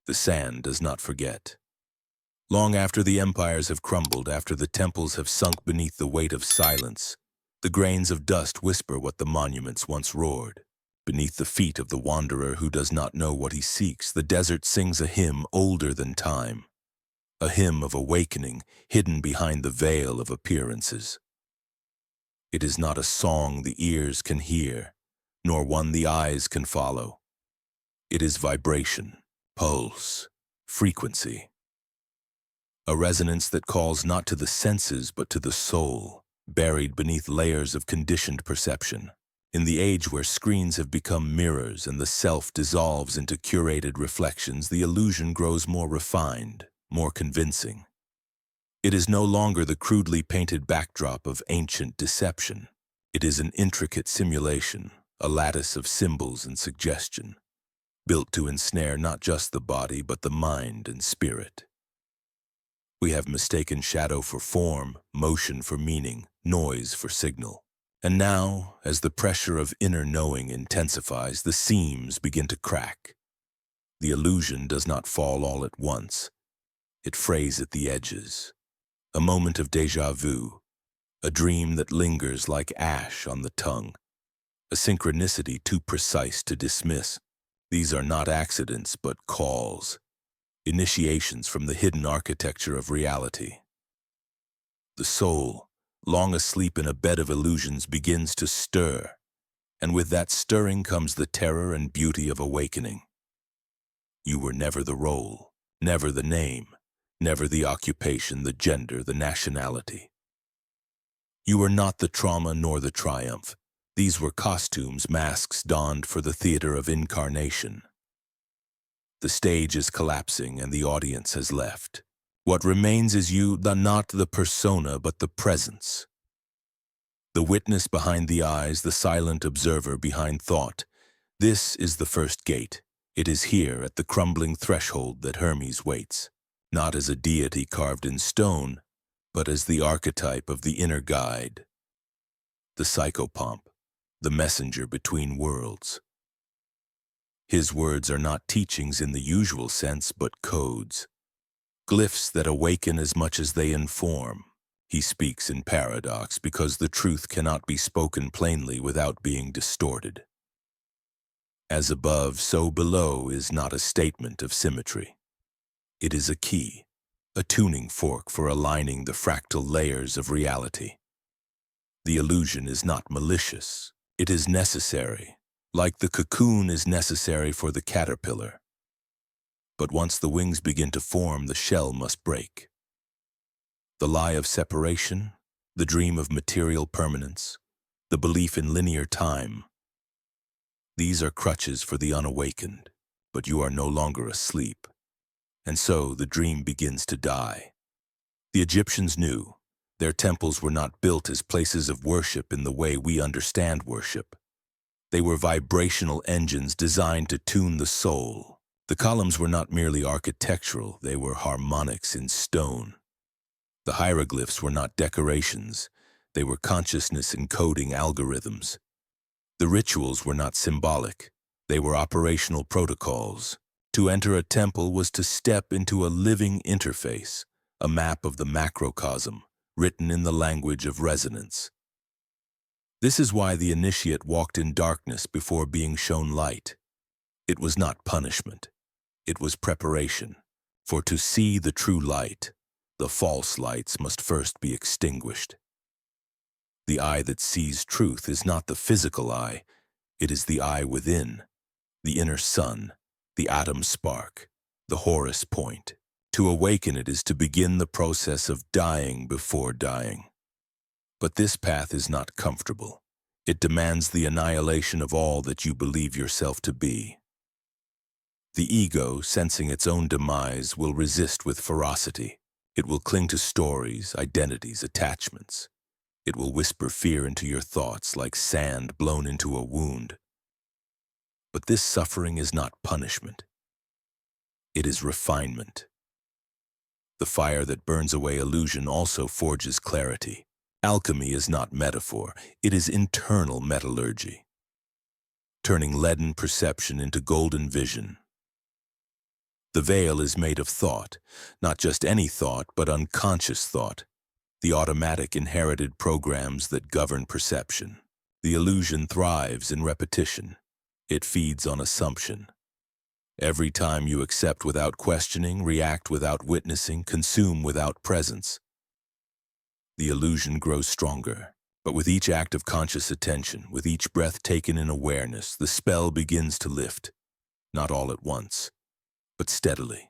The sand does not forget. Long after the empires have crumbled, after the temples have sunk beneath the weight of silence, the grains of dust whisper what the monuments once roared. Beneath the feet of the wanderer who does not know what he seeks, the desert sings a hymn older than time, a hymn of awakening hidden behind the veil of appearances. It is not a song the ears can hear, nor one the eyes can follow. It is vibration, pulse, frequency. A resonance that calls not to the senses but to the soul, buried beneath layers of conditioned perception. In the age where screens have become mirrors and the self dissolves into curated reflections, the illusion grows more refined, more convincing. It is no longer the crudely painted backdrop of ancient deception. It is an intricate simulation, a lattice of symbols and suggestion, built to ensnare not just the body but the mind and spirit. We have mistaken shadow for form, motion for meaning, noise for signal. And now, as the pressure of inner knowing intensifies, the seams begin to crack. The illusion does not fall all at once. It frays at the edges. A moment of déjà vu, a dream that lingers like ash on the tongue, a synchronicity too precise to dismiss. These are not accidents, but calls, initiations from the hidden architecture of reality. The soul, long asleep in a bed of illusions, begins to stir, and with that stirring comes the terror and beauty of awakening. You were never the role, never the name, never the occupation, the gender, the nationality. You were not the trauma nor the triumph. These were costumes, masks donned for the theater of incarnation. The stage is collapsing and the audience has left. What remains is you, not the persona, but the presence. The witness behind the eyes, the silent observer behind thought. This is the first gate. It is here, at the crumbling threshold, that Hermes waits, not as a deity carved in stone, but as the archetype of the inner guide, the psychopomp, the messenger between worlds. His words are not teachings in the usual sense, but codes. Glyphs that awaken as much as they inform. He speaks in paradox because the truth cannot be spoken plainly without being distorted. As above, so below is not a statement of symmetry. It is a key, a tuning fork for aligning the fractal layers of reality. The illusion is not malicious. It is necessary, like the cocoon is necessary for the caterpillar. But once the wings begin to form, the shell must break. The lie of separation, the dream of material permanence, the belief in linear time. These are crutches for the unawakened, but you are no longer asleep. And so the dream begins to die. The Egyptians knew their temples were not built as places of worship in the way we understand worship. They were vibrational engines designed to tune the soul. The columns were not merely architectural, they were harmonics in stone. The hieroglyphs were not decorations, they were consciousness encoding algorithms. The rituals were not symbolic, they were operational protocols. To enter a temple was to step into a living interface, a map of the macrocosm, written in the language of resonance. This is why the initiate walked in darkness before being shown light. It was not punishment. It was preparation, for to see the true light, the false lights must first be extinguished. The eye that sees truth is not the physical eye, it is the eye within, the inner sun, the atom spark, the Horus point. To awaken it is to begin the process of dying before dying. But this path is not comfortable. It demands the annihilation of all that you believe yourself to be. The ego, sensing its own demise, will resist with ferocity. It will cling to stories, identities, attachments. It will whisper fear into your thoughts like sand blown into a wound. But this suffering is not punishment. It is refinement. The fire that burns away illusion also forges clarity. Alchemy is not metaphor, it is internal metallurgy, turning leaden perception into golden vision. The veil is made of thought, not just any thought, but unconscious thought, the automatic inherited programs that govern perception. The illusion thrives in repetition. It feeds on assumption. Every time you accept without questioning, react without witnessing, consume without presence, the illusion grows stronger. But with each act of conscious attention, with each breath taken in awareness, the spell begins to lift, not all at once, but steadily,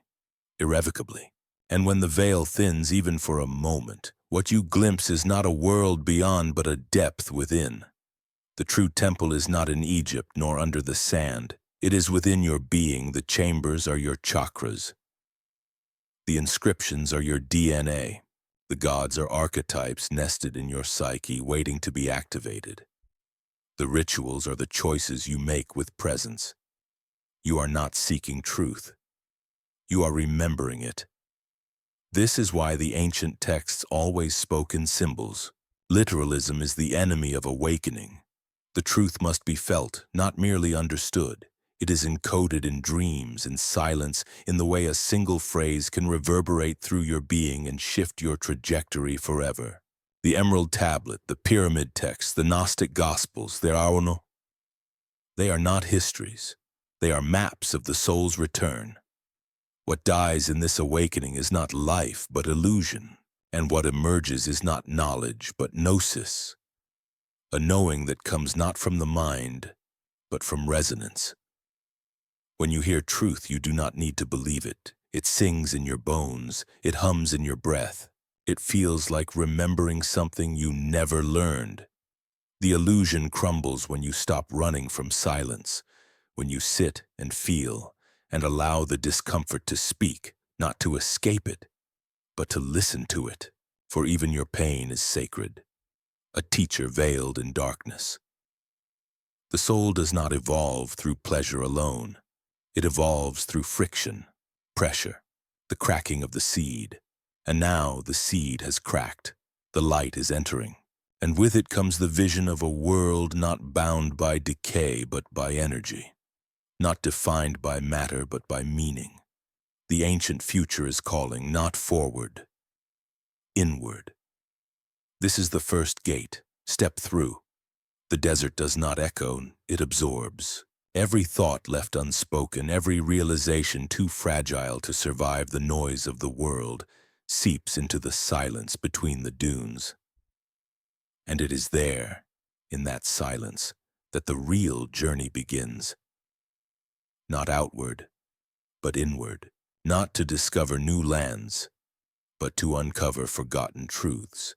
irrevocably. And when the veil thins even for a moment, what you glimpse is not a world beyond but a depth within. The true temple is not in Egypt nor under the sand. It is within your being. The chambers are your chakras. The inscriptions are your DNA. The gods are archetypes nested in your psyche, waiting to be activated. The rituals are the choices you make with presence. You are not seeking truth. You are remembering it. This is why the ancient texts always spoke in symbols. Literalism is the enemy of awakening. The truth must be felt, not merely understood. It is encoded in dreams, in silence, in the way a single phrase can reverberate through your being and shift your trajectory forever. The Emerald Tablet, the Pyramid texts, the Gnostic Gospels, they are not histories. They are maps of the soul's return. What dies in this awakening is not life, but illusion. And what emerges is not knowledge, but gnosis. A knowing that comes not from the mind, but from resonance. When you hear truth, you do not need to believe it. It sings in your bones. It hums in your breath. It feels like remembering something you never learned. The illusion crumbles when you stop running from silence, when you sit and feel and allow the discomfort to speak, not to escape it, but to listen to it, for even your pain is sacred, a teacher veiled in darkness. The soul does not evolve through pleasure alone. It evolves through friction, pressure, the cracking of the seed. And now the seed has cracked. The light is entering. And with it comes the vision of a world not bound by decay but by energy, not defined by matter but by meaning. The ancient future is calling, not forward, inward. This is the first gate. Step through. The desert does not echo, it absorbs. Every thought left unspoken, every realization too fragile to survive the noise of the world, seeps into the silence between the dunes. And it is there, in that silence, that the real journey begins. Not outward, but inward. Not to discover new lands, but to uncover forgotten truths.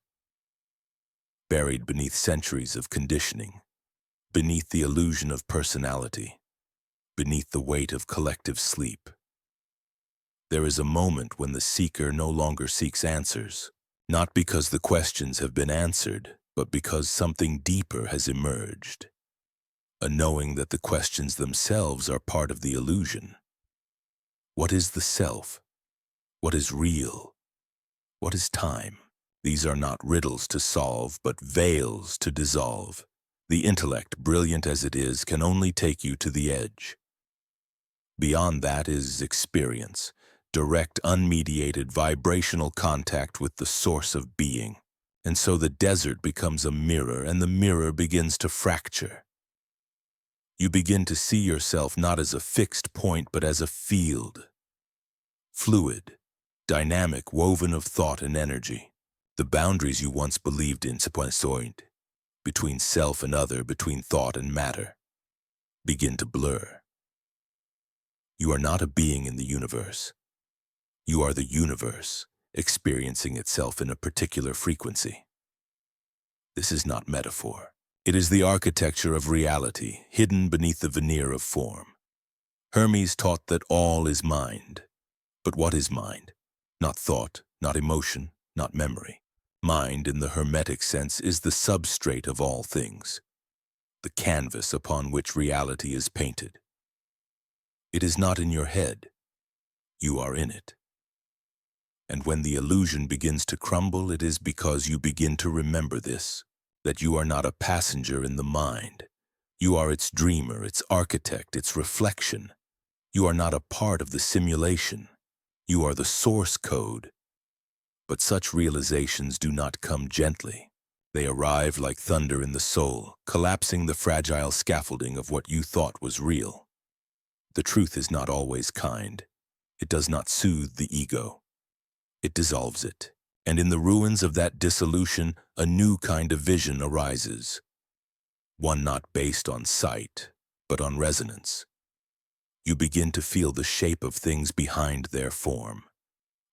Buried beneath centuries of conditioning, beneath the illusion of personality, beneath the weight of collective sleep. There is a moment when the seeker no longer seeks answers, not because the questions have been answered, but because something deeper has emerged. A knowing that the questions themselves are part of the illusion. What is the self? What is real? What is time? These are not riddles to solve, but veils to dissolve. The intellect, brilliant as it is, can only take you to the edge. Beyond that is experience, direct, unmediated, vibrational contact with the source of being. And so the desert becomes a mirror, and the mirror begins to fracture. You begin to see yourself not as a fixed point, but as a field. Fluid, dynamic, woven of thought and energy. The boundaries you once believed in, between self and other, between thought and matter, begin to blur. You are not a being in the universe. You are the universe, experiencing itself in a particular frequency. This is not metaphor. It is the architecture of reality, hidden beneath the veneer of form. Hermes taught that all is mind. But what is mind? Not thought, not emotion, not memory. Mind, in the Hermetic sense, is the substrate of all things, the canvas upon which reality is painted. It is not in your head. You are in it. And when the illusion begins to crumble, it is because you begin to remember this, that you are not a passenger in the mind. You are its dreamer, its architect, its reflection. You are not a part of the simulation. You are the source code. But such realizations do not come gently. They arrive like thunder in the soul, collapsing the fragile scaffolding of what you thought was real. The truth is not always kind. It does not soothe the ego. It dissolves it. And in the ruins of that dissolution, a new kind of vision arises. One not based on sight, but on resonance. You begin to feel the shape of things behind their form.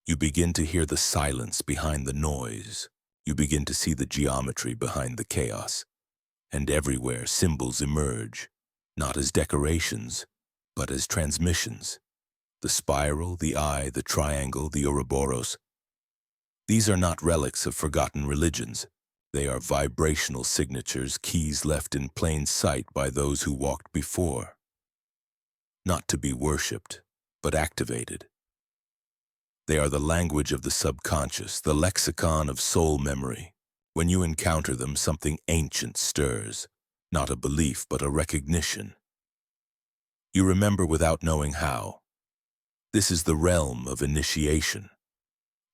You begin to hear the silence behind the noise. You begin to see the geometry behind the chaos. And everywhere symbols emerge, not as decorations, but as transmissions. The spiral, the eye, the triangle, the Ouroboros. These are not relics of forgotten religions. They are vibrational signatures, keys left in plain sight by those who walked before. Not to be worshipped, but activated. They are the language of the subconscious, the lexicon of soul memory. When you encounter them, something ancient stirs, not a belief, but a recognition. You remember without knowing how. This is the realm of initiation,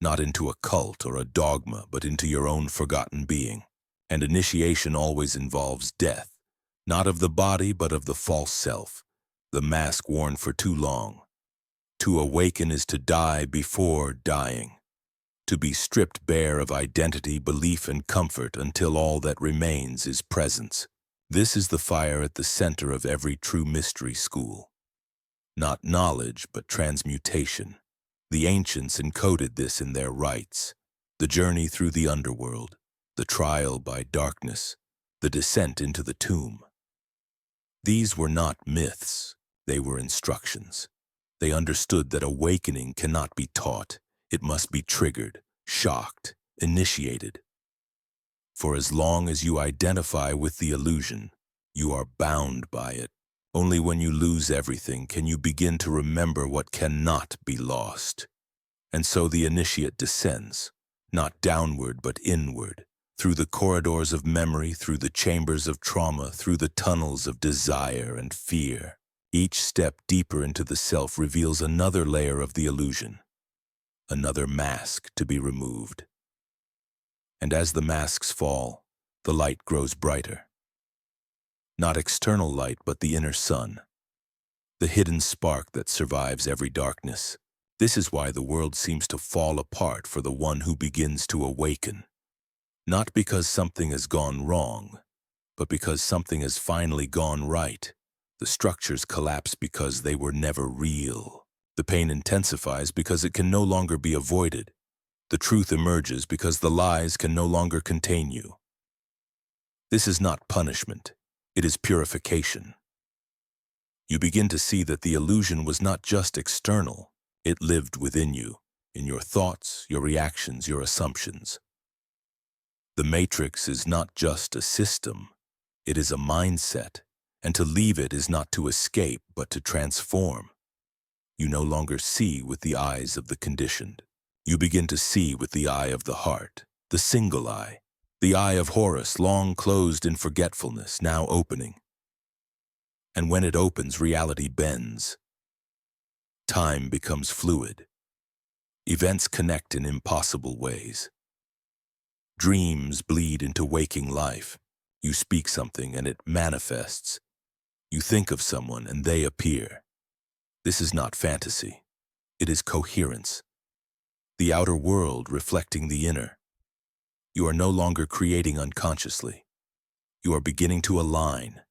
not into a cult or a dogma, but into your own forgotten being. And initiation always involves death, not of the body, but of the false self, the mask worn for too long. To awaken is to die before dying, to be stripped bare of identity, belief, and comfort until all that remains is presence. This is the fire at the center of every true mystery school. Not knowledge, but transmutation. The ancients encoded this in their rites, the journey through the underworld, the trial by darkness, the descent into the tomb. These were not myths, they were instructions. They understood that awakening cannot be taught. It must be triggered, shocked, initiated. For as long as you identify with the illusion, you are bound by it. Only when you lose everything can you begin to remember what cannot be lost. And so the initiate descends, not downward but inward, through the corridors of memory, through the chambers of trauma, through the tunnels of desire and fear. Each step deeper into the self reveals another layer of the illusion, another mask to be removed. And as the masks fall, the light grows brighter. Not external light, but the inner sun, the hidden spark that survives every darkness. This is why the world seems to fall apart for the one who begins to awaken. Not because something has gone wrong, but because something has finally gone right. The structures collapse because they were never real. The pain intensifies because it can no longer be avoided. The truth emerges because the lies can no longer contain you. This is not punishment. It is purification. You begin to see that the illusion was not just external. It lived within you, in your thoughts, your reactions, your assumptions. The matrix is not just a system. It is a mindset. And to leave it is not to escape, but to transform. You no longer see with the eyes of the conditioned. You begin to see with the eye of the heart, the single eye, the eye of Horus, long closed in forgetfulness, now opening. And when it opens, reality bends. Time becomes fluid. Events connect in impossible ways. Dreams bleed into waking life. You speak something and it manifests. You think of someone and they appear. This is not fantasy. It is coherence. The outer world reflecting the inner. You are no longer creating unconsciously. You are beginning to align,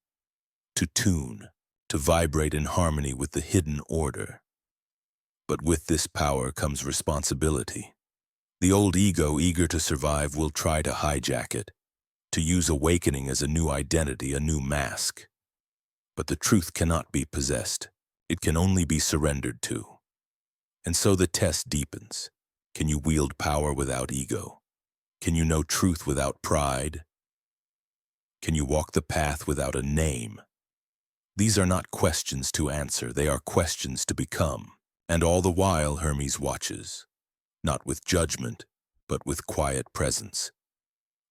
to tune, to vibrate in harmony with the hidden order. But with this power comes responsibility. The old ego, eager to survive, will try to hijack it, to use awakening as a new identity, a new mask. But the truth cannot be possessed. It can only be surrendered to. And so the test deepens. Can you wield power without ego? Can you know truth without pride? Can you walk the path without a name? These are not questions to answer. They are questions to become. And all the while Hermes watches, not with judgment, but with quiet presence.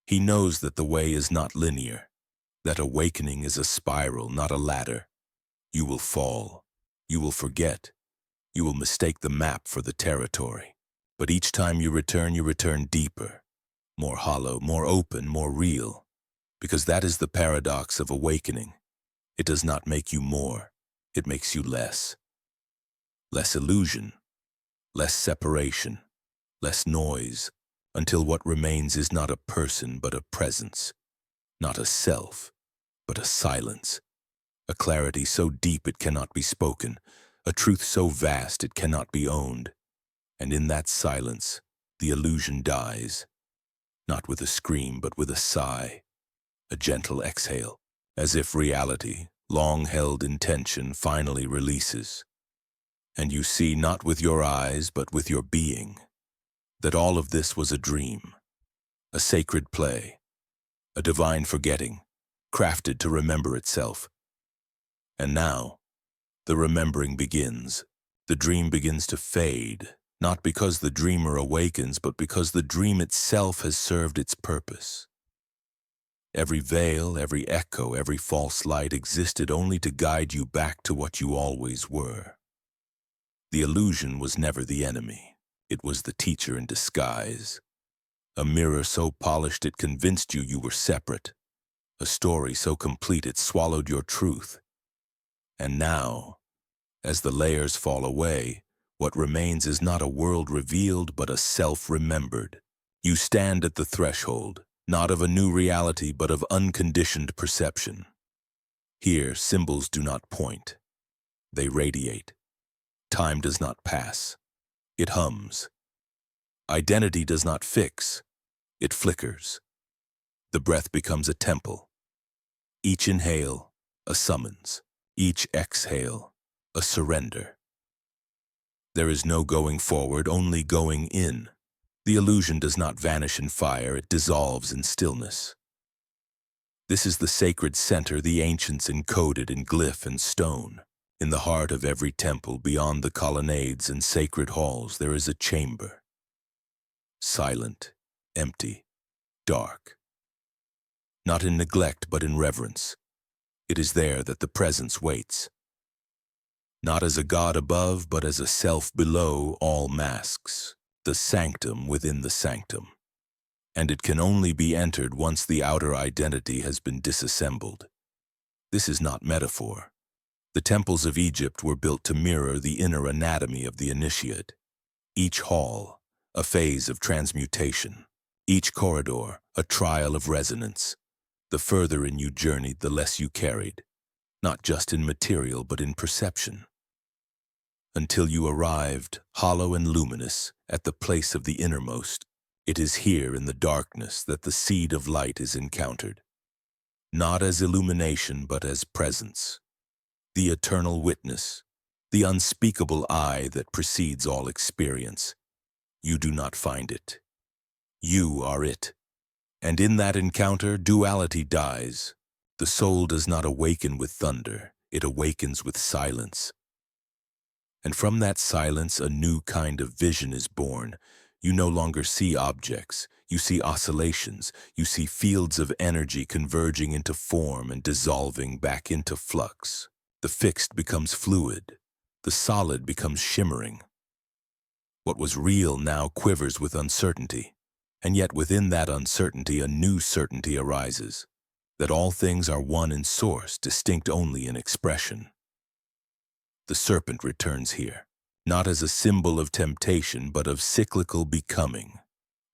He knows that the way is not linear. That awakening is a spiral, not a ladder. You will fall. You will forget. You will mistake the map for the territory. But each time you return deeper, more hollow, more open, more real. Because that is the paradox of awakening. It does not make you more, it makes you less. Less illusion, less separation, less noise, until what remains is not a person but a presence, not a self, but a silence, a clarity so deep it cannot be spoken, a truth so vast it cannot be owned. And in that silence, the illusion dies, not with a scream but with a sigh, a gentle exhale, as if reality, long held in tension, finally releases. And you see not with your eyes but with your being, that all of this was a dream, a sacred play, a divine forgetting, crafted to remember itself. And now, the remembering begins. The dream begins to fade, not because the dreamer awakens, but because the dream itself has served its purpose. Every veil, every echo, every false light existed only to guide you back to what you always were. The illusion was never the enemy. It was the teacher in disguise. A mirror so polished it convinced you you were separate. A story so complete it swallowed your truth. And now, as the layers fall away, what remains is not a world revealed but a self remembered. You stand at the threshold, not of a new reality but of unconditioned perception. Here, symbols do not point. They radiate. Time does not pass. It hums. Identity does not fix. It flickers. The breath becomes a temple. Each inhale, a summons. Each exhale, a surrender. There is no going forward, only going in. The illusion does not vanish in fire, it dissolves in stillness. This is the sacred center the ancients encoded in glyph and stone. In the heart of every temple, beyond the colonnades and sacred halls, there is a chamber. Silent, empty, dark. Not in neglect, but in reverence. It is there that the presence waits. Not as a god above, but as a self below all masks. The sanctum within the sanctum. And it can only be entered once the outer identity has been disassembled. This is not metaphor. The temples of Egypt were built to mirror the inner anatomy of the initiate. Each hall, a phase of transmutation. Each corridor, a trial of resonance. The further in you journeyed, the less you carried, not just in material but in perception. Until you arrived, hollow and luminous, at the place of the innermost. It is here in the darkness that the seed of light is encountered. Not as illumination but as presence. The eternal witness, the unspeakable I that precedes all experience. You do not find it. You are it. And in that encounter, duality dies. The soul does not awaken with thunder, it awakens with silence. And from that silence, a new kind of vision is born. You no longer see objects, you see oscillations, you see fields of energy converging into form and dissolving back into flux. The fixed becomes fluid, the solid becomes shimmering. What was real now quivers with uncertainty. And yet within that uncertainty, a new certainty arises, that all things are one in source, distinct only in expression. The serpent returns here, not as a symbol of temptation, but of cyclical becoming.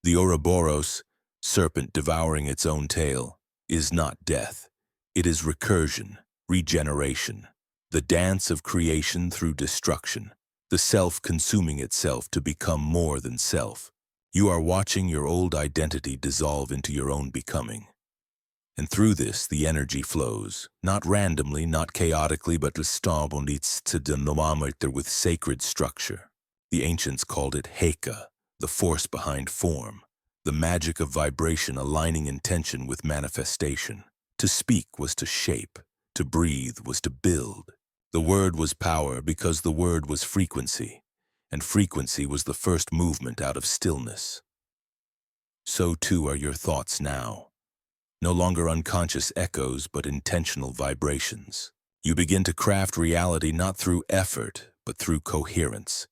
The Ouroboros, serpent devouring its own tail, is not death. It is recursion, regeneration, the dance of creation through destruction, the self consuming itself to become more than self. You are watching your old identity dissolve into your own becoming. And through this, the energy flows, not randomly, not chaotically, but with sacred structure. The ancients called it Heka, the force behind form, the magic of vibration aligning intention with manifestation. To speak was to shape, to breathe was to build. The word was power because the word was frequency. And frequency was the first movement out of stillness. So too are your thoughts now, no longer unconscious echoes but intentional vibrations. You begin to craft reality not through effort, but through coherence.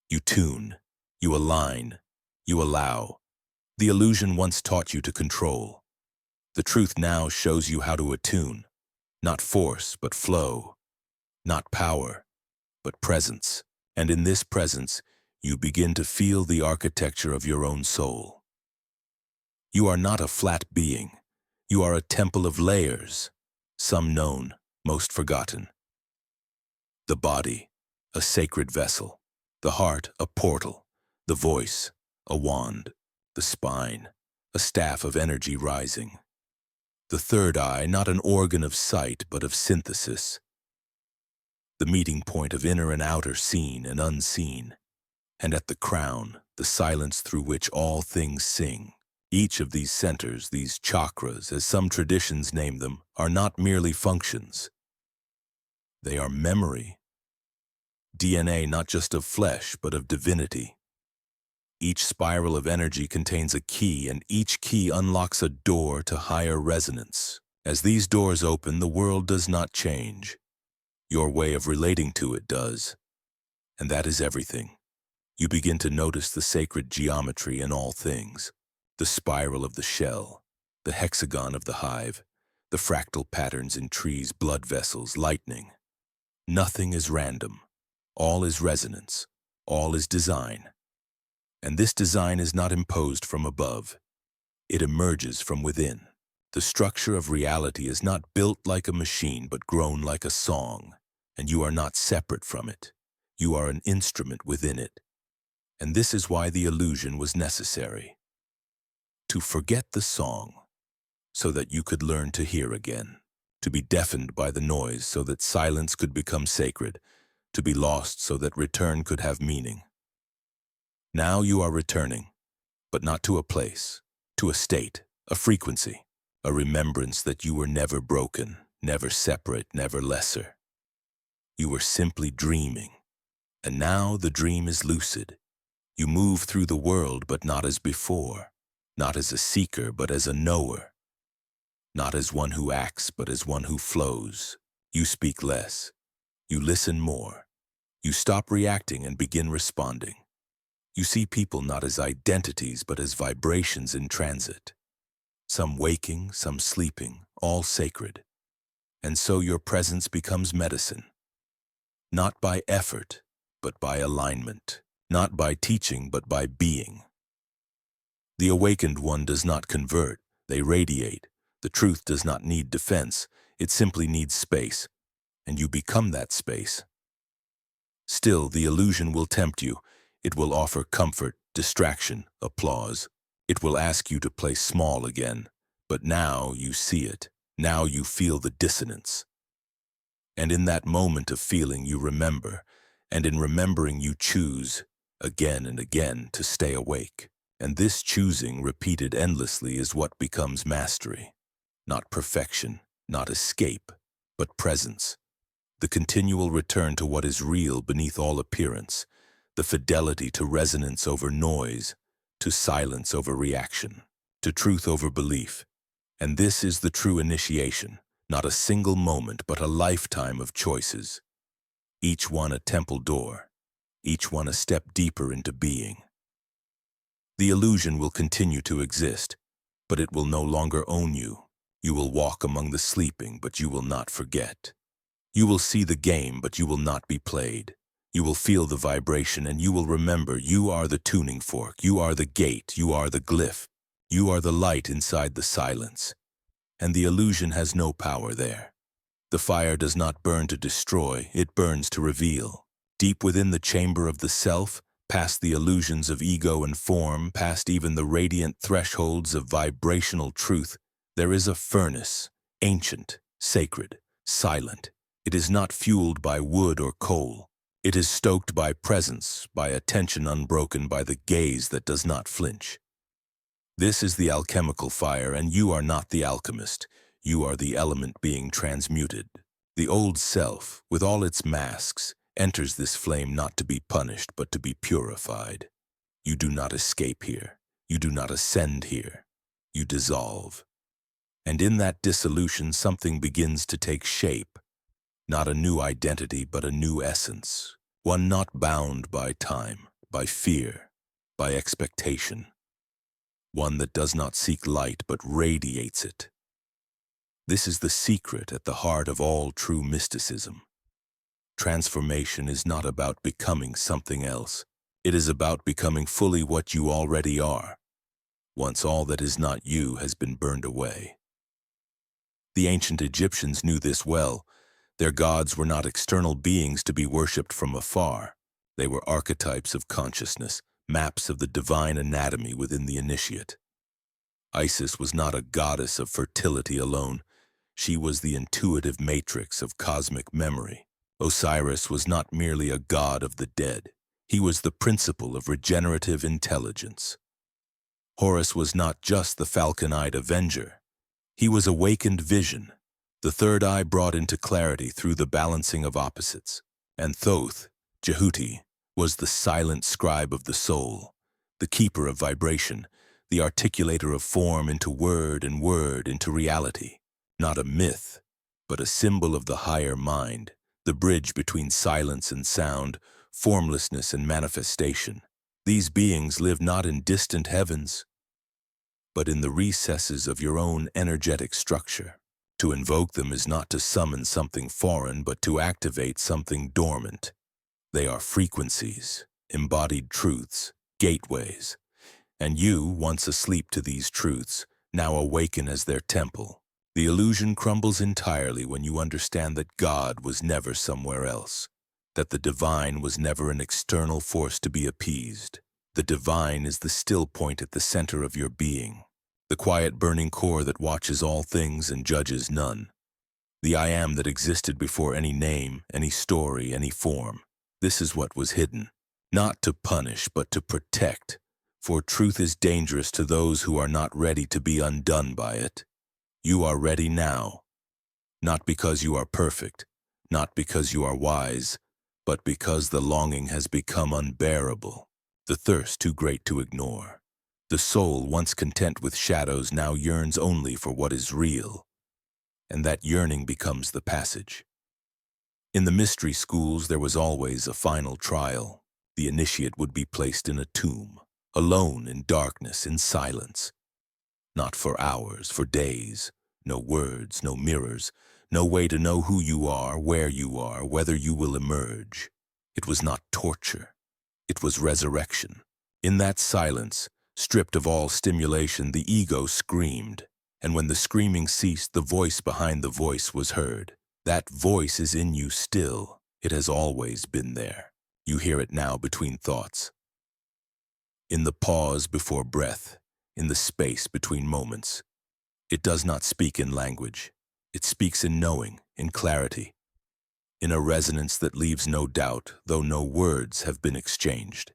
You tune, you align, you allow. The illusion once taught you to control. The truth now shows you how to attune, not force, but flow, not power, but presence. And in this presence, you begin to feel the architecture of your own soul. You are not a flat being. You are a temple of layers, some known, most forgotten. The body, a sacred vessel. The heart, a portal. The voice, a wand. The spine, a staff of energy rising. The third eye, not an organ of sight, but of synthesis. The meeting point of inner and outer, seen and unseen. And at the crown, the silence through which all things sing. Each of these centers, these chakras, as some traditions name them, are not merely functions. They are memory. DNA not just of flesh, but of divinity. Each spiral of energy contains a key, and each key unlocks a door to higher resonance. As these doors open, the world does not change. Your way of relating to it does. And that is everything. You begin to notice the sacred geometry in all things. The spiral of the shell, the hexagon of the hive, the fractal patterns in trees, blood vessels, lightning. Nothing is random. All is resonance. All is design. And this design is not imposed from above. It emerges from within. The structure of reality is not built like a machine, but grown like a song. And you are not separate from it. You are an instrument within it. And this is why the illusion was necessary. To forget the song, so that you could learn to hear again. To be deafened by the noise, so that silence could become sacred. To be lost, so that return could have meaning. Now you are returning, but not to a place, to a state, a frequency, a remembrance that you were never broken, never separate, never lesser. You were simply dreaming, and now the dream is lucid. You move through the world, but not as before. Not as a seeker, but as a knower. Not as one who acts, but as one who flows. You speak less. You listen more. You stop reacting and begin responding. You see people not as identities, but as vibrations in transit. Some waking, some sleeping, all sacred. And so your presence becomes medicine. Not by effort, but by alignment. Not by teaching, but by being. The awakened one does not convert, they radiate. The truth does not need defense, it simply needs space, and you become that space. Still, the illusion will tempt you. It will offer comfort, distraction, applause. It will ask you to play small again, but now you see it. Now you feel the dissonance. And in that moment of feeling you remember, and in remembering you choose, again and again, to stay awake. And this choosing, repeated endlessly, is what becomes mastery. Not perfection, not escape, but presence. The continual return to what is real beneath all appearance. The fidelity to resonance over noise, to silence over reaction, to truth over belief. And this is the true initiation, not a single moment, but a lifetime of choices. Each one a temple door, each one a step deeper into being. The illusion will continue to exist, but it will no longer own you. You will walk among the sleeping, but you will not forget. You will see the game, but you will not be played. You will feel the vibration, and you will remember you are the tuning fork, you are the gate, you are the glyph. You are the light inside the silence. And the illusion has no power there. The fire does not burn to destroy, it burns to reveal. Deep within the chamber of the self, past the illusions of ego and form, past even the radiant thresholds of vibrational truth, there is a furnace, ancient, sacred, silent. It is not fueled by wood or coal. It is stoked by presence, by attention unbroken, by the gaze that does not flinch. This is the alchemical fire, and you are not the alchemist. You are the element being transmuted. The old self, with all its masks, enters this flame not to be punished, but to be purified. You do not escape here. You do not ascend here. You dissolve. And in that dissolution, something begins to take shape. Not a new identity, but a new essence. One not bound by time, by fear, by expectation. One that does not seek light, but radiates it. This is the secret at the heart of all true mysticism. Transformation is not about becoming something else. It is about becoming fully what you already are, once all that is not you has been burned away. The ancient Egyptians knew this well. Their gods were not external beings to be worshipped from afar. They were archetypes of consciousness, maps of the divine anatomy within the initiate. Isis was not a goddess of fertility alone. She was the intuitive matrix of cosmic memory. Osiris was not merely a god of the dead. He was the principle of regenerative intelligence. Horus was not just the falcon-eyed avenger. He was awakened vision, the third eye brought into clarity through the balancing of opposites. And Thoth, Jehuti, was the silent scribe of the soul, the keeper of vibration, the articulator of form into word and word into reality. Not a myth, but a symbol of the higher mind, the bridge between silence and sound, formlessness and manifestation. These beings live not in distant heavens, but in the recesses of your own energetic structure. To invoke them is not to summon something foreign, but to activate something dormant. They are frequencies, embodied truths, gateways. And you, once asleep to these truths, now awaken as their temple. The illusion crumbles entirely when you understand that God was never somewhere else, that the divine was never an external force to be appeased. The divine is the still point at the center of your being, the quiet burning core that watches all things and judges none. The I am that existed before any name, any story, any form. This is what was hidden, not to punish but to protect, for truth is dangerous to those who are not ready to be undone by it. You are ready now, not because you are perfect, not because you are wise, but because the longing has become unbearable, the thirst too great to ignore. The soul, once content with shadows, now yearns only for what is real, and that yearning becomes the passage. In the mystery schools, there was always a final trial. The initiate would be placed in a tomb, alone in darkness, in silence. Not for hours, for days. No words, no mirrors, no way to know who you are, where you are, whether you will emerge. It was not torture. It was resurrection. In that silence, stripped of all stimulation, the ego screamed. And when the screaming ceased, the voice behind the voice was heard. That voice is in you still. It has always been there. You hear it now between thoughts. In the pause before breath, in the space between moments. It does not speak in language. It speaks in knowing, in clarity, in a resonance that leaves no doubt, though no words have been exchanged.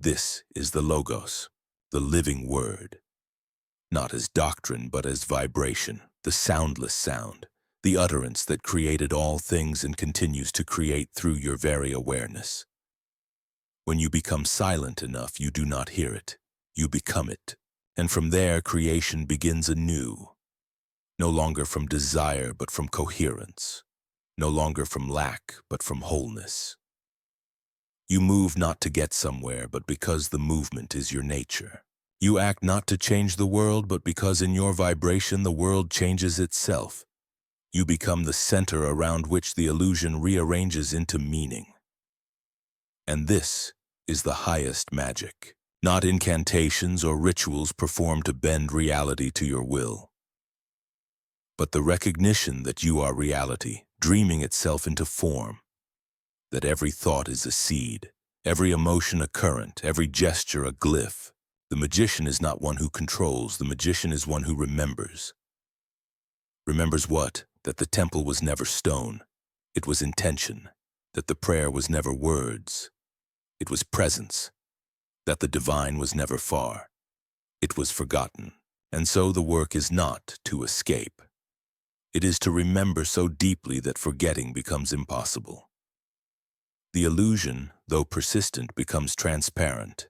This is the Logos, the living word. Not as doctrine, but as vibration, the soundless sound, the utterance that created all things and continues to create through your very awareness. When you become silent enough, you do not hear it. You become it. And from there, creation begins anew. No longer from desire, but from coherence. No longer from lack, but from wholeness. You move not to get somewhere, but because the movement is your nature. You act not to change the world, but because in your vibration the world changes itself. You become the center around which the illusion rearranges into meaning. And this is the highest magic. Not incantations or rituals performed to bend reality to your will, but the recognition that you are reality, dreaming itself into form, that every thought is a seed, every emotion a current, every gesture a glyph. The magician is not one who controls, the magician is one who remembers. Remembers what? That the temple was never stone, it was intention, that the prayer was never words, it was presence. That the divine was never far. It was forgotten. And so the work is not to escape. It is to remember so deeply that forgetting becomes impossible. The illusion, though persistent, becomes transparent.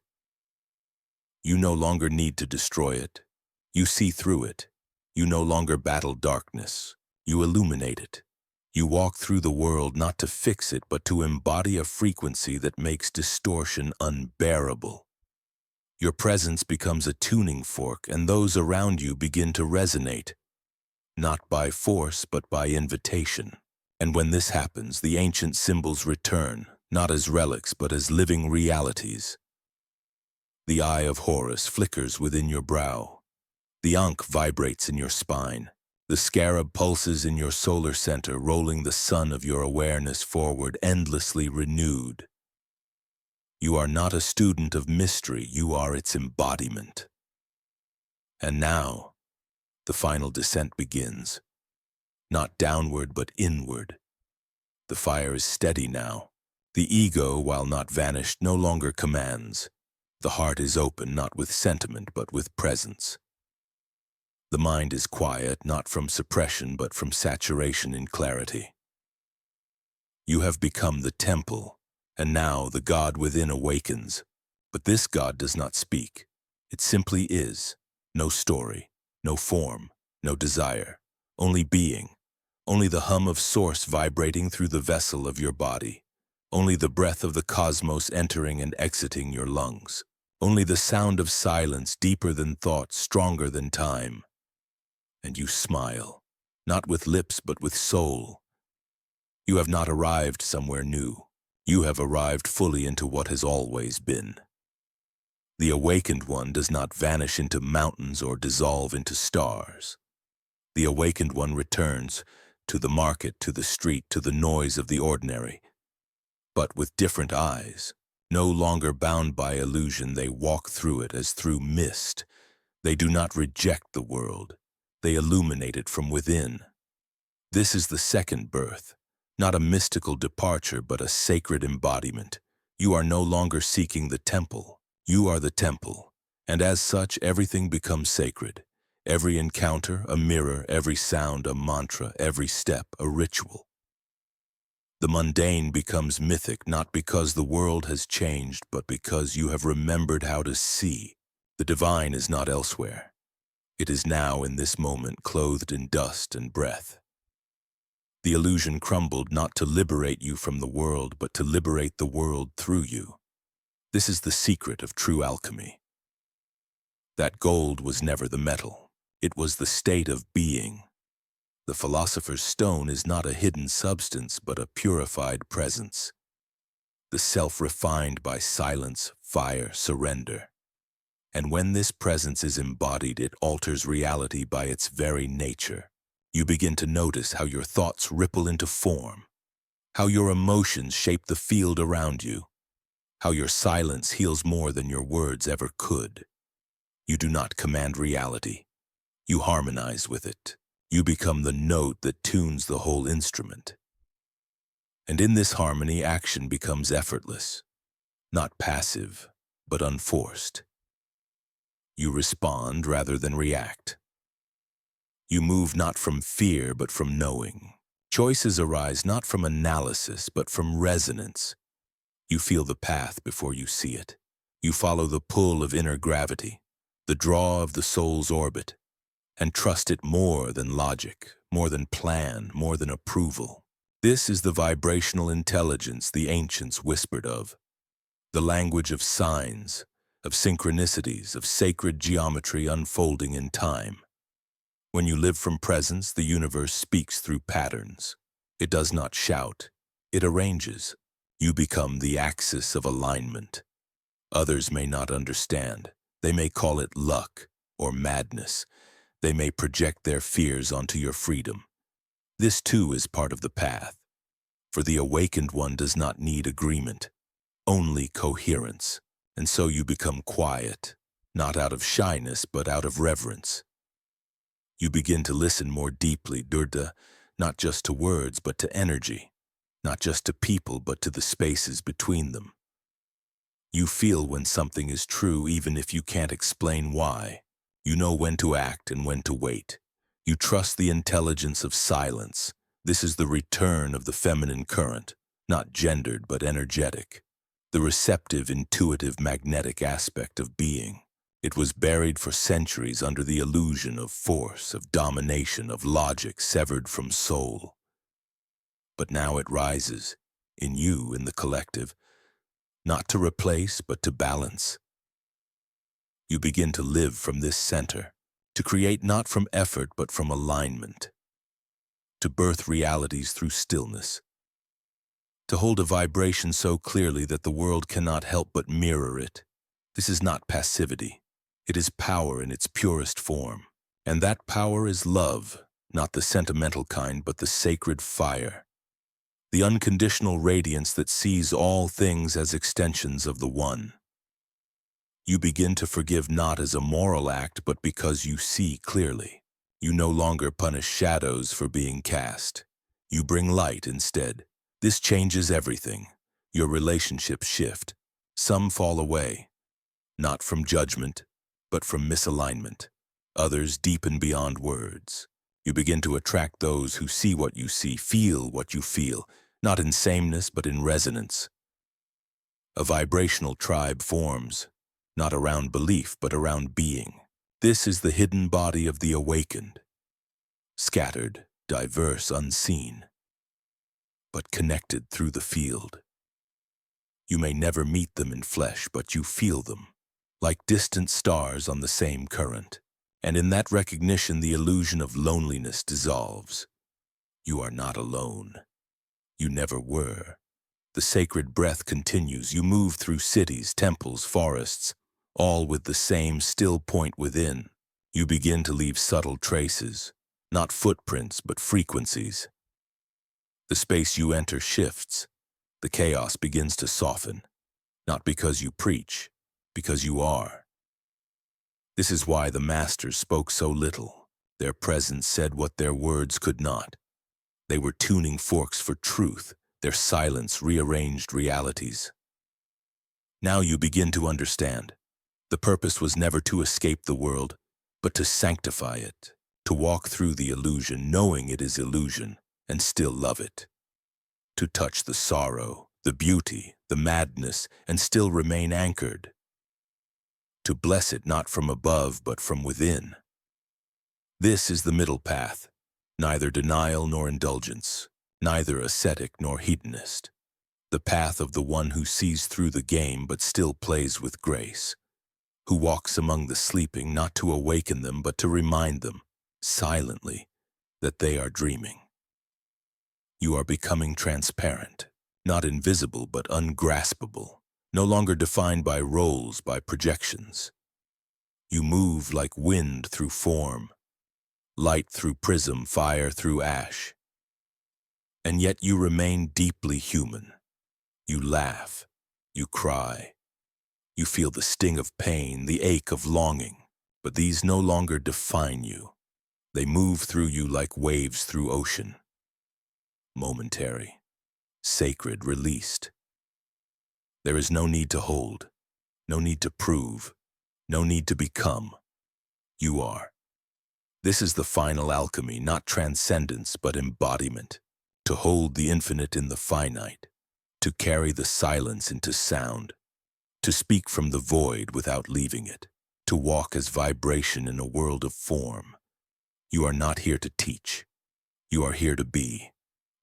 You no longer need to destroy it. You see through it. You no longer battle darkness. You illuminate it. You walk through the world not to fix it, but to embody a frequency that makes distortion unbearable. Your presence becomes a tuning fork, and those around you begin to resonate, not by force, but by invitation. And when this happens, the ancient symbols return, not as relics, but as living realities. The eye of Horus flickers within your brow. The Ankh vibrates in your spine. The scarab pulses in your solar center, rolling the sun of your awareness forward, endlessly renewed. You are not a student of mystery, you are its embodiment. And now, the final descent begins. Not downward, but inward. The fire is steady now. The ego, while not vanished, no longer commands. The heart is open, not with sentiment, but with presence. The mind is quiet, not from suppression, but from saturation in clarity. You have become the temple, and now the God within awakens. But this God does not speak. It simply is. No story, no form, no desire, only being. Only the hum of source vibrating through the vessel of your body. Only the breath of the cosmos entering and exiting your lungs. Only the sound of silence, deeper than thought, stronger than time. And you smile, not with lips but with soul. You have not arrived somewhere new. You have arrived fully into what has always been. The awakened one does not vanish into mountains or dissolve into stars. The awakened one returns to the market, to the street, to the noise of the ordinary. But with different eyes, no longer bound by illusion, they walk through it as through mist. They do not reject the world. They illuminate it from within. This is the second birth, not a mystical departure, but a sacred embodiment. You are no longer seeking the temple. You are the temple, and as such, everything becomes sacred. Every encounter, a mirror, every sound, a mantra, every step, a ritual. The mundane becomes mythic, not because the world has changed, but because you have remembered how to see. The divine is not elsewhere. It is now in this moment, clothed in dust and breath. The illusion crumbled not to liberate you from the world, but to liberate the world through you. This is the secret of true alchemy. That gold was never the metal. It was the state of being. The philosopher's stone is not a hidden substance, but a purified presence. The self refined by silence, fire, surrender. And when this presence is embodied, it alters reality by its very nature. You begin to notice how your thoughts ripple into form, how your emotions shape the field around you, how your silence heals more than your words ever could. You do not command reality. You harmonize with it. You become the note that tunes the whole instrument. And in this harmony, action becomes effortless, not passive, but unforced. You respond rather than react. You move not from fear, but from knowing. Choices arise not from analysis, but from resonance. You feel the path before you see it. You follow the pull of inner gravity, the draw of the soul's orbit, and trust it more than logic, more than plan, more than approval. This is the vibrational intelligence the ancients whispered of, the language of signs, of synchronicities, of sacred geometry unfolding in time. When you live from presence, the universe speaks through patterns. It does not shout, it arranges. You become the axis of alignment. Others may not understand. They may call it luck or madness. They may project their fears onto your freedom. This too is part of the path. For the awakened one does not need agreement, only coherence. And so you become quiet, not out of shyness, but out of reverence. You begin to listen more deeply, Durda, not just to words, but to energy, not just to people, but to the spaces between them. You feel when something is true, even if you can't explain why. You know when to act and when to wait. You trust the intelligence of silence. This is the return of the feminine current, not gendered but energetic. The receptive, intuitive, magnetic aspect of being. It was buried for centuries under the illusion of force, of domination, of logic severed from soul. But now it rises, in you, in the collective, not to replace, but to balance. You begin to live from this center, to create not from effort, but from alignment, to birth realities through stillness, to hold a vibration so clearly that the world cannot help but mirror it. This is not passivity. It is power in its purest form. And that power is love, not the sentimental kind, but the sacred fire. The unconditional radiance that sees all things as extensions of the One. You begin to forgive not as a moral act, but because you see clearly. You no longer punish shadows for being cast. You bring light instead. This changes everything. Your relationships shift. Some fall away, not from judgment, but from misalignment. Others deepen beyond words. You begin to attract those who see what you see, feel what you feel, not in sameness, but in resonance. A vibrational tribe forms, not around belief, but around being. This is the hidden body of the awakened. Scattered, diverse, unseen, but connected through the field. You may never meet them in flesh, but you feel them, like distant stars on the same current. And in that recognition, the illusion of loneliness dissolves. You are not alone. You never were. The sacred breath continues. You move through cities, temples, forests, all with the same still point within. You begin to leave subtle traces, not footprints, but frequencies. The space you enter shifts. The chaos begins to soften, not because you preach, because you are. This is why the masters spoke so little. Their presence said what their words could not. They were tuning forks for truth. Their silence rearranged realities. Now you begin to understand. The purpose was never to escape the world, but to sanctify it, to walk through the illusion, knowing it is illusion, and still love it. To touch the sorrow, the beauty, the madness, and still remain anchored. To bless it not from above, but from within. This is the middle path, neither denial nor indulgence, neither ascetic nor hedonist. The path of the one who sees through the game but still plays with grace, who walks among the sleeping not to awaken them but to remind them, silently, that they are dreaming. You are becoming transparent, not invisible but ungraspable. No longer defined by roles, by projections. You move like wind through form, light through prism, fire through ash. And yet you remain deeply human. You laugh, you cry, you feel the sting of pain, the ache of longing, but these no longer define you. They move through you like waves through ocean. Momentary, sacred, released. There is no need to hold, no need to prove, no need to become. You are. This is the final alchemy, not transcendence, but embodiment. To hold the infinite in the finite, to carry the silence into sound, to speak from the void without leaving it, to walk as vibration in a world of form. You are not here to teach. You are here to be.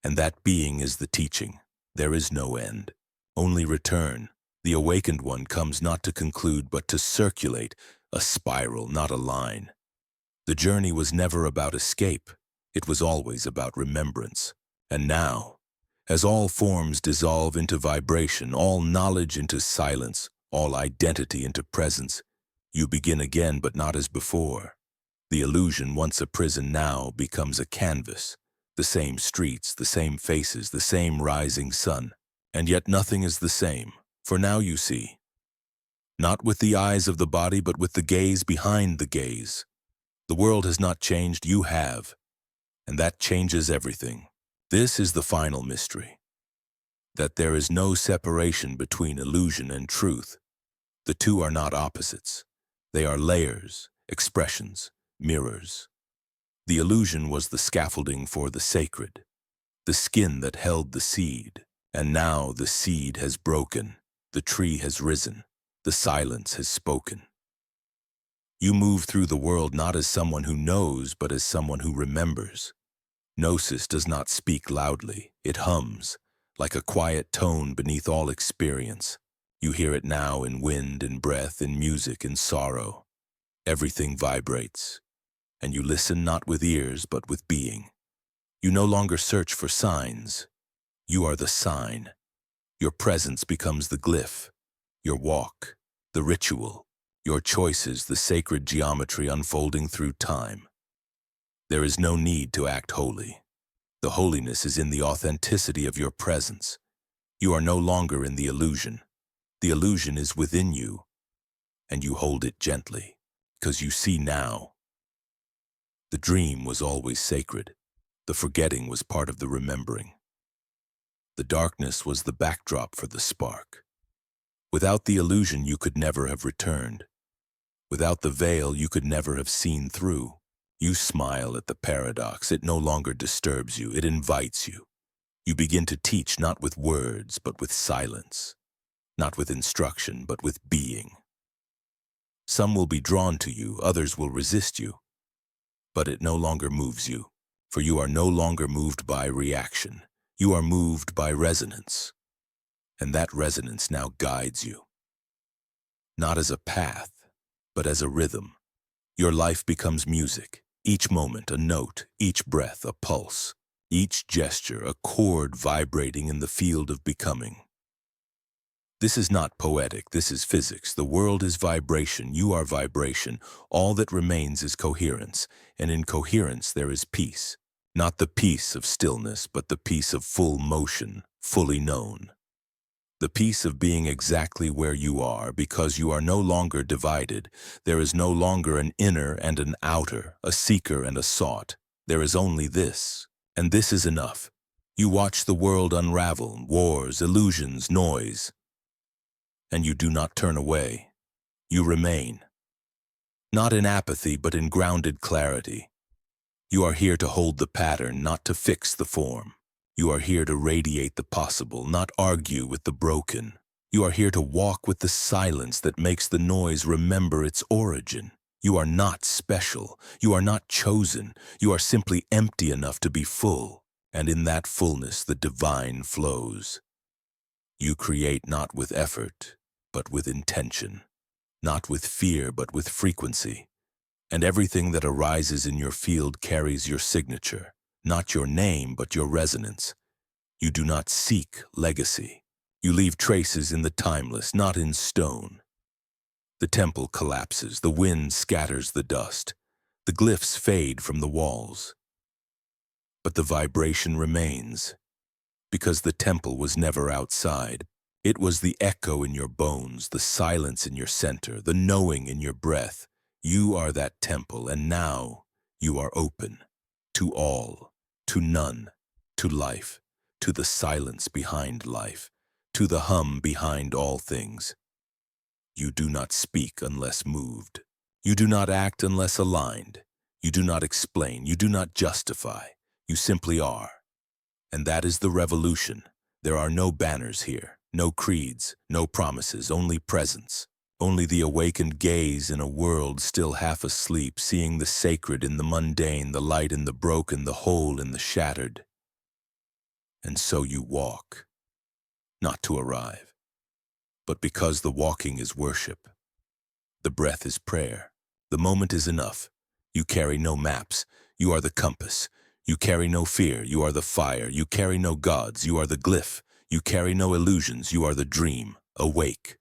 And that being is the teaching. There is no end. Only return. The awakened one comes not to conclude, but to circulate, a spiral, not a line. The journey was never about escape. It was always about remembrance. And now, as all forms dissolve into vibration, all knowledge into silence, all identity into presence, you begin again, but not as before. The illusion, once a prison, now becomes a canvas. The same streets, the same faces, the same rising sun. And yet nothing is the same, for now you see. Not with the eyes of the body, but with the gaze behind the gaze. The world has not changed, you have. And that changes everything. This is the final mystery. That there is no separation between illusion and truth. The two are not opposites. They are layers, expressions, mirrors. The illusion was the scaffolding for the sacred, the skin that held the seed. And now the seed has broken, the tree has risen, the silence has spoken. You move through the world not as someone who knows, but as someone who remembers. Gnosis does not speak loudly, it hums, like a quiet tone beneath all experience. You hear it now in wind, in breath, in music, in sorrow. Everything vibrates, and you listen not with ears but with being. You no longer search for signs. You are the sign. Your presence becomes the glyph, your walk, the ritual, your choices, the sacred geometry unfolding through time. There is no need to act holy. The holiness is in the authenticity of your presence. You are no longer in the illusion. The illusion is within you, and you hold it gently, because you see now. The dream was always sacred. The forgetting was part of the remembering. The darkness was the backdrop for the spark. Without the illusion, you could never have returned. Without the veil, you could never have seen through. You smile at the paradox. It no longer disturbs you. It invites you. You begin to teach not with words, but with silence. Not with instruction, but with being. Some will be drawn to you, others will resist you. But it no longer moves you, for you are no longer moved by reaction. You are moved by resonance. And that resonance now guides you. Not as a path, but as a rhythm. Your life becomes music. Each moment a note, each breath a pulse, each gesture a chord vibrating in the field of becoming. This is not poetic, this is physics. The world is vibration, you are vibration. All that remains is coherence, and in coherence there is peace. Not the peace of stillness, but the peace of full motion, fully known. The peace of being exactly where you are, because you are no longer divided. There is no longer an inner and an outer, a seeker and a sought. There is only this, and this is enough. You watch the world unravel, wars, illusions, noise. And you do not turn away. You remain. Not in apathy, but in grounded clarity. You are here to hold the pattern, not to fix the form. You are here to radiate the possible, not argue with the broken. You are here to walk with the silence that makes the noise remember its origin. You are not special. You are not chosen. You are simply empty enough to be full. And in that fullness, the divine flows. You create not with effort, but with intention. Not with fear, but with frequency. And everything that arises in your field carries your signature. Not your name, but your resonance. You do not seek legacy. You leave traces in the timeless, not in stone. The temple collapses, the wind scatters the dust. The glyphs fade from the walls. But the vibration remains, because the temple was never outside. It was the echo in your bones, the silence in your center, the knowing in your breath. You are that temple, and now you are open to all. To none, to life, to the silence behind life, to the hum behind all things. You do not speak unless moved. You do not act unless aligned. You do not explain. You do not justify. You simply are. And that is the revolution. There are no banners here, no creeds, no promises, only presence. Only the awakened gaze in a world still half asleep, seeing the sacred in the mundane, the light in the broken, the whole in the shattered. And so you walk, not to arrive, but because the walking is worship. The breath is prayer. The moment is enough. You carry no maps. You are the compass. You carry no fear. You are the fire. You carry no gods. You are the glyph. You carry no illusions. You are the dream. Awake.